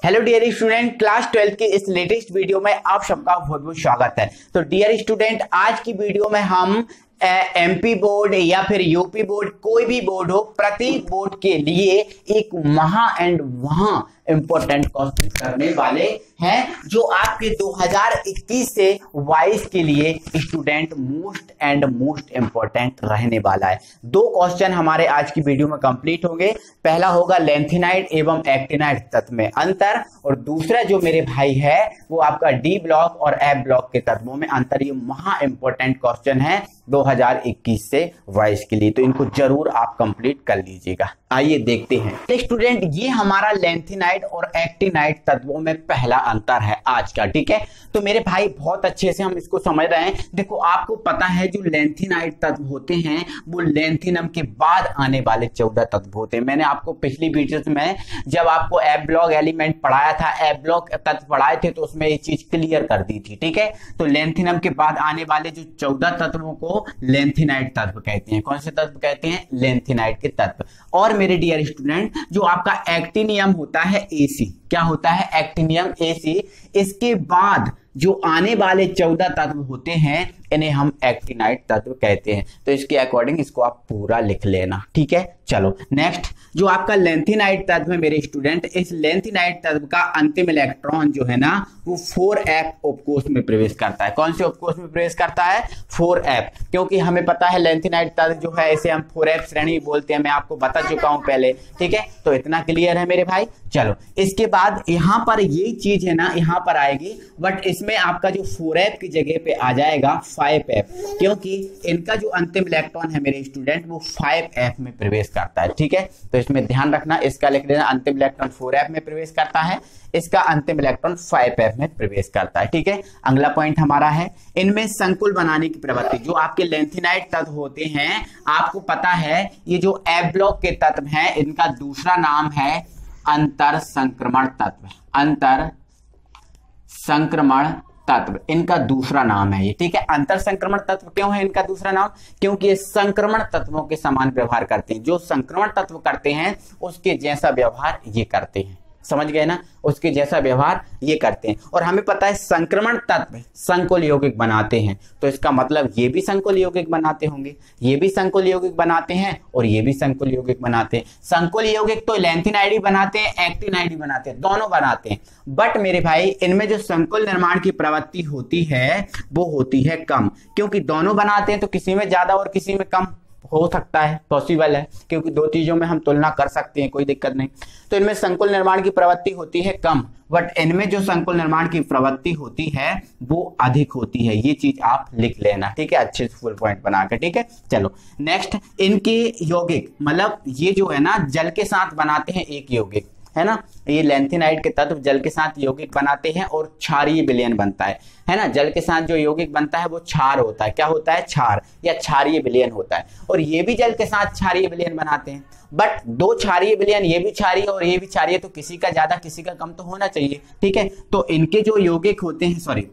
Hello dear student, class 12 के इस latest video में आप सबका बहुत बहुत स्वागत है। तो डियर स्टूडेंट, आज की वीडियो में हम एमपी बोर्ड या फिर यूपी बोर्ड, कोई भी बोर्ड हो, प्रत्येक बोर्ड के लिए एक वहां इंपॉर्टेंट क्वेश्चन करने वाले हैं जो आपके 2021 से 22 के लिए स्टूडेंट मोस्ट इंपॉर्टेंट रहने वाला है। दो क्वेश्चन हमारे आज की वीडियो में कंप्लीट होंगे। पहला होगा लेंथेनाइड एवं एक्टिनाइड तत्व में अंतर, और दूसरा जो मेरे भाई है वो आपका डी ब्लॉक और एफ ब्लॉक के तत्वों में अंतर। ये महा इंपॉर्टेंट क्वेश्चन है 2021 से 22 के लिए, तो इनको जरूर आप कंप्लीट कर लीजिएगा। आइए देखते हैं स्टूडेंट, ये हमारा लेंथेनाइड और एक्टिनाइड तत्वों में पहला अंतर है आज का। ठीक है, तो मेरे भाई बहुत अच्छे से हम इसको समझ रहे हैं। देखो, आपको पता है जो लेंथेनाइड तत्व होते हैं वो लेंथिनम के बाद आने वाले 14 तत्व होते हैं। मैंने आपको पिछली वीडियो में जब आपको एफ ब्लॉक एलिमेंट पढ़ाया था, एफ ब्लॉक तत्व पढ़ाए थे, तो उसमें ये चीज क्लियर कर दी थी। ठीक है, तो लेंथिनम के बाद आने वाले जो 14 तत्वों को लेंथेनाइड तत्व कहते हैं। कौन से तत्व कहते हैं? लेंथेनाइड के तत्व। और मेरे डियर स्टूडेंट, जो आपका एक्टिनियम होता है एसी, क्या होता है? एक्टिनियम एसी, इसके बाद जो आने वाले 14 तत्व होते हैं इन्हें हम एक्टिनाइड तत्व कहते हैं। तो इसके अकॉर्डिंग इसको आप पूरा लिख लेना। ठीक है, चलो नेक्स्ट, जो आपका लेंथेनाइड तत्व है मेरे स्टूडेंट, इस लेंथेनाइड तत्व का अंतिम इलेक्ट्रॉन जो है ना वो 4f उपकोष में प्रवेश करता है। कौन से उपकोष में प्रवेश करता है? 4f, क्योंकि हमें पता है लेंथेनाइड तत्व जो है इसे हम 4f श्रेणी बोलते हैं। मैं आपको बता चुका हूं पहले। ठीक है, तो इतना क्लियर है मेरे भाई। चलो, इसके बाद यहां पर यही चीज है ना, यहां पर आएगी, बट इसमें आपका जो 4f की जगह पे आ जाएगा 5f, क्योंकि इनका जो अंतिम इलेक्ट्रॉन है मेरे स्टूडेंट वो 5f में प्रवेश करता है। ठीक है, तो इसमें ध्यान रखना, इसका लिख देना अंतिम इलेक्ट्रॉन 4f में प्रवेश करता है, इसका अंतिम इलेक्ट्रॉन 5f में प्रवेश करता है। ठीक है, अगला पॉइंट हमारा है इनमें संकुल बनाने की प्रवृत्ति। जो आपके लेंथेनाइड तत्व होते हैं, आपको पता है ये जो एफ ब्लॉक के तत्व हैं इनका दूसरा नाम है अंतर संक्रमण तत्व। अंतर संक्रमण तत्व इनका दूसरा नाम है ये। ठीक है, अंतर संक्रमण तत्व क्यों है इनका दूसरा नाम? क्योंकि ये संक्रमण तत्वों के समान व्यवहार करते हैं। जो संक्रमण तत्व करते हैं उसके जैसा व्यवहार ये करते हैं। समझ गए ना? उसके जैसा व्यवहार ये करते हैं। और हमें पता है संक्रमण तत्व संकुल यौगिक बनाते हैं, तो इसका मतलब ये भी संकुल यौगिक बनाते होंगे, ये भी संकुल यौगिक बनाते हैं और ये भी संकुल यौगिक बनाते हैं। संकुल यौगिक तो लेंथेनाइड ही बनाते हैं, एक्टिनाइड ही बनाते हैं, दोनों बनाते हैं। बट मेरे भाई, इनमें जो संकुल निर्माण की प्रवृत्ति होती है वो होती है कम, क्योंकि दोनों बनाते हैं तो किसी में ज्यादा और किसी में कम हो सकता है, पॉसिबल है, क्योंकि दो चीजों में हम तुलना कर सकते हैं, कोई दिक्कत नहीं। तो इनमें संकुल निर्माण की प्रवृत्ति होती है कम, बट इनमें जो संकुल निर्माण की प्रवृत्ति होती है वो अधिक होती है। ये चीज आप लिख लेना। ठीक है, अच्छे से फुल पॉइंट बनाकर। ठीक है, चलो नेक्स्ट, इनके यौगिक, मतलब ये जो है ना जल के साथ बनाते हैं एक यौगिक, है ना। ये लेंथेनाइड के तत्व जल के साथ यौगिक बनाते हैं और क्षारीय विलयन बनता है ना। जल के साथ जो यौगिक बनता है वो क्षार होता है। क्या होता है? क्षार या क्षारीय विलयन होता है। और ये भी जल के साथ क्षारीय विलयन बनाते हैं, बट दो क्षारीय विलयन, ये भी क्षारीय और ये भी क्षारीय, तो किसी का ज्यादा किसी का कम तो होना चाहिए। ठीक है, तो इनके जो यौगिक होते हैं,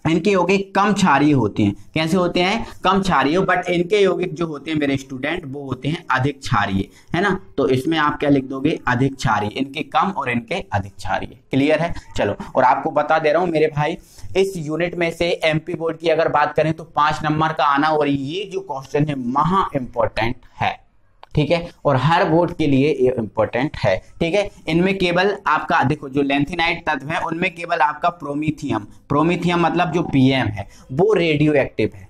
इनके यौगिक कम क्षारीय होते हैं। कैसे होते हैं? कम क्षारीय, बट इनके यौगिक जो होते हैं मेरे स्टूडेंट वो होते हैं अधिक क्षारीय, है ना। तो इसमें आप क्या लिख दोगे? अधिक क्षारीय। इनके कम और इनके अधिक क्षारीय। क्लियर है? चलो, और आपको बता दे रहा हूं मेरे भाई, इस यूनिट में से एमपी बोर्ड की अगर बात करें तो 5 नंबर का आना, और ये जो क्वेश्चन है महा इंपॉर्टेंट है। ठीक है, और हर बोर्ड के लिए ये इंपॉर्टेंट है। ठीक है, इनमें केवल आपका देखो जो लेंथेनाइड तत्व है उनमें केवल आपका प्रोमीथियम मतलब जो पीएम है वो रेडियो एक्टिव है।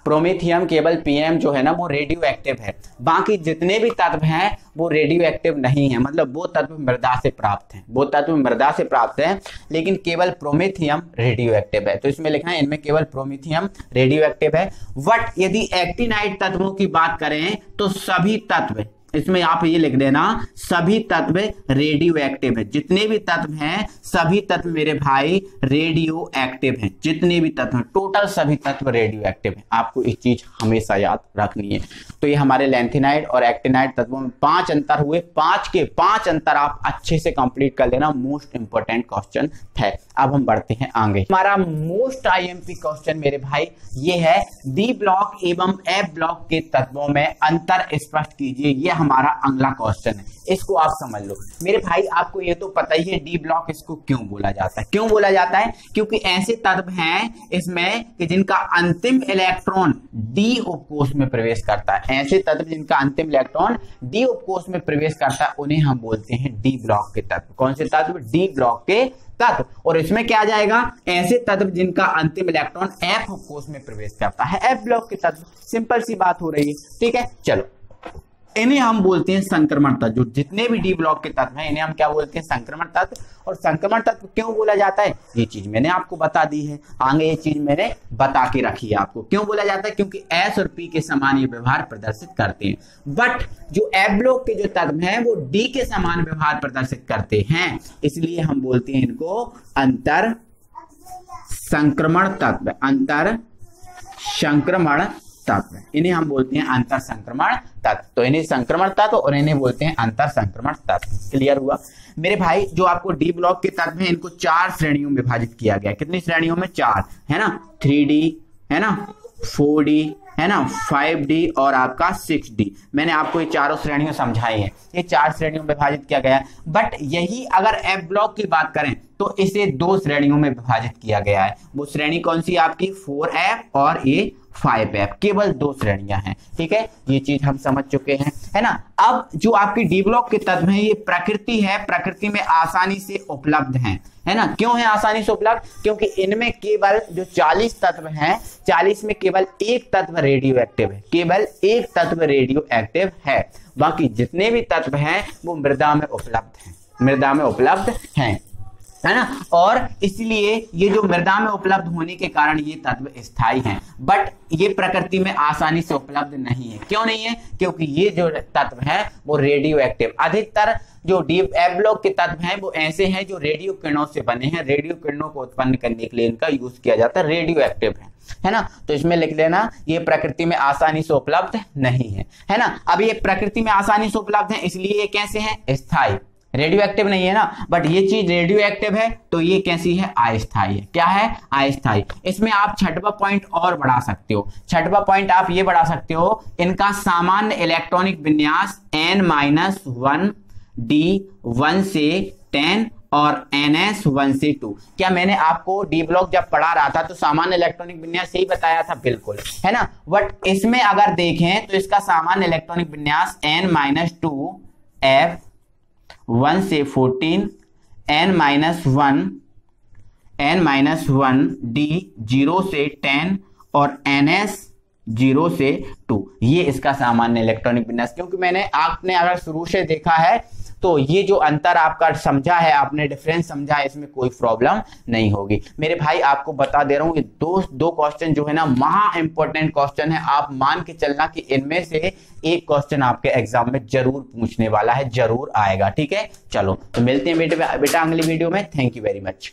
प्रोमीथियम केवल पीएम जो है ना वो रेडियो एक्टिव है, बाकी जितने भी तत्व हैं वो रेडियो एक्टिव नहीं है। मतलब वो तत्व मृदा से प्राप्त हैं, वो तत्व मृदा से प्राप्त है, लेकिन केवल प्रोमीथियम रेडियो एक्टिव है। तो इसमें लिखना है इनमें केवल प्रोमीथियम रेडियो एक्टिव है। बट यदि एक्टिनाइड तत्वों की बात करें तो सभी तत्व, इसमें आप ये लिख देना, सभी तत्व रेडियो एक्टिव है। जितने भी तत्व हैं सभी तत्व मेरे भाई रेडियो एक्टिव हैं। जितने भी तत्व हैं टोटल सभी तत्व रेडियो एक्टिव हैं। आपको इस चीज हमेशा याद रखनी है। तो ये हमारे लेंथेनाइड और एक्टिनाइड तत्वों में 5 अंतर हुए। 5 के 5 अंतर आप अच्छे से कंप्लीट कर लेना। मोस्ट इंपोर्टेंट क्वेश्चन है। अब हम बढ़ते हैं आगे। हमारा मोस्ट आईएमपी क्वेश्चन मेरे भाई ये है, डी ब्लॉक एवं एफ ब्लॉक के तत्वों में अंतर स्पष्ट कीजिए। ये हमारा अगला क्वेश्चन है, इसको आप समझ लो। मेरे भाई आपको ये तो पता ही है डी ब्लॉक इसको क्यों बोला जाता है। क्यों बोला जाता है? क्योंकि ऐसे तत्व हैं इसमें कि जिनका अंतिम इलेक्ट्रॉन डी उपकोष में प्रवेश करता है। ऐसे तत्व जिनका अंतिम इलेक्ट्रॉन डी उपकोष में प्रवेश करता है उन्हें हम बोलते हैं डी ब्लॉक के तत्व। कौन से तत्व? डी ब्लॉक के तत्व। और इसमें क्या आ जाएगा? ऐसे तत्व जिनका अंतिम इलेक्ट्रॉन एफ उपकोष में प्रवेश करता है, एफ ब्लॉक के तत्व। सिंपल सी बात हो रही है, ठीक है। चलो, इन्हें हम बोलते हैं संक्रमण तत्व। जो जितने भी डी ब्लॉक के तत्व हैं इन्हें हम क्या बोलते हैं? संक्रमण तत्व। और संक्रमण तत्व क्यों बोला जाता है ये चीज मैंने आपको बता दी है, आगे ये चीज मैंने बता के रखी है आपको। क्यों बोला जाता है? क्योंकि एस और पी के समान ये व्यवहार प्रदर्शित करते हैं। बट जो एफ ब्लॉक के जो तत्व हैं वो डी के समान व्यवहार प्रदर्शित करते हैं, इसलिए हम बोलते हैं इनको अंतर संक्रमण तत्व। अंतर संक्रमण तत्व, इन्हें हम बोलते हैं अंतर संक्रमण तत्व। तो इन्हें संक्रमण तत्व और इन्हें बोलते हैं अंतर संक्रमण तत्व। क्लियर हुआ मेरे भाई? जो आपको डी ब्लॉक के तत्व हैं इनको 4 श्रेणियों में विभाजित किया गया। कितनी श्रेणियों में? 4, है ना। 3D है ना, 4D है ना, 5D और आपका 6D। मैंने आपको ये चारों श्रेणियों समझाई है, ये 4 श्रेणियों में विभाजित किया गया है। बट यही अगर एफ ब्लॉक की बात करें तो इसे 2 श्रेणियों में विभाजित किया गया है। वो श्रेणी कौन सी? आपकी 4F और ये 5F। केवल 2 श्रेणियां हैं, ठीक है। ये चीज हम समझ चुके हैं, है ना। अब जो आपकी डी ब्लॉक के तत्व हैं ये प्रकृति है, प्रकृति में आसानी से उपलब्ध हैं, है ना। क्यों है आसानी से उपलब्ध? क्योंकि इनमें केवल जो 40 तत्व हैं, 40 में केवल एक तत्व रेडियो एक्टिव है, केवल एक तत्व रेडियो एक्टिव है। बाकी जितने भी तत्व हैं वो मृदा में उपलब्ध हैं, मृदा में उपलब्ध हैं, है ना। और इसलिए ये जो मृदा में उपलब्ध होने के कारण ये तत्व स्थायी हैं। बट ये प्रकृति में आसानी से उपलब्ध नहीं है। क्यों नहीं है? क्योंकि ये जो तत्व हैं वो रेडियो एक्टिव। अधिकतर जो एफ ब्लॉक के तत्व हैं वो ऐसे हैं जो रेडियो किरणों से बने हैं, रेडियो किरणों को उत्पन्न करने के लिए इनका यूज किया जाता है, रेडियो एक्टिव है ना। तो इसमें लिख लेना ये प्रकृति में आसानी से उपलब्ध नहीं है ना। अब ये प्रकृति में आसानी से उपलब्ध है इसलिए ये कैसे हैं? स्थायी। रेडियो एक्टिव नहीं है ना, बट ये चीज रेडियो एक्टिव है तो ये कैसी है? अस्थायी है। क्या है? अस्थायी। इसमें आप छठवां पॉइंट और बढ़ा सकते हो। छठवां पॉइंट आप ये बढ़ा सकते हो, इनका सामान्य इलेक्ट्रॉनिक विन्यास n-1 d 1 से 10 और ns 1 से 2। क्या मैंने आपको डी ब्लॉक जब पढ़ा रहा था तो सामान्य इलेक्ट्रॉनिक विन्यास यही बताया था? बिल्कुल, है ना। बट इसमें अगर देखें तो इसका सामान्य इलेक्ट्रॉनिक विन्यास n-2 f 1 से 14 n-1 d 0 से 10 और ns 0 से 2। ये इसका सामान्य इलेक्ट्रॉनिक विन्यास। क्योंकि मैंने आपने अगर शुरू से देखा है तो ये जो अंतर आपका समझा है, आपने डिफरेंस समझा है, इसमें कोई प्रॉब्लम नहीं होगी। मेरे भाई आपको बता दे रहा हूं ये दो क्वेश्चन जो है ना महा इंपॉर्टेंट क्वेश्चन है। आप मान के चलना कि इनमें से एक क्वेश्चन आपके एग्जाम में जरूर पूछने वाला है, जरूर आएगा, ठीक है। चलो तो मिलते हैं बेटा अगली वीडियो में। Thank you very much.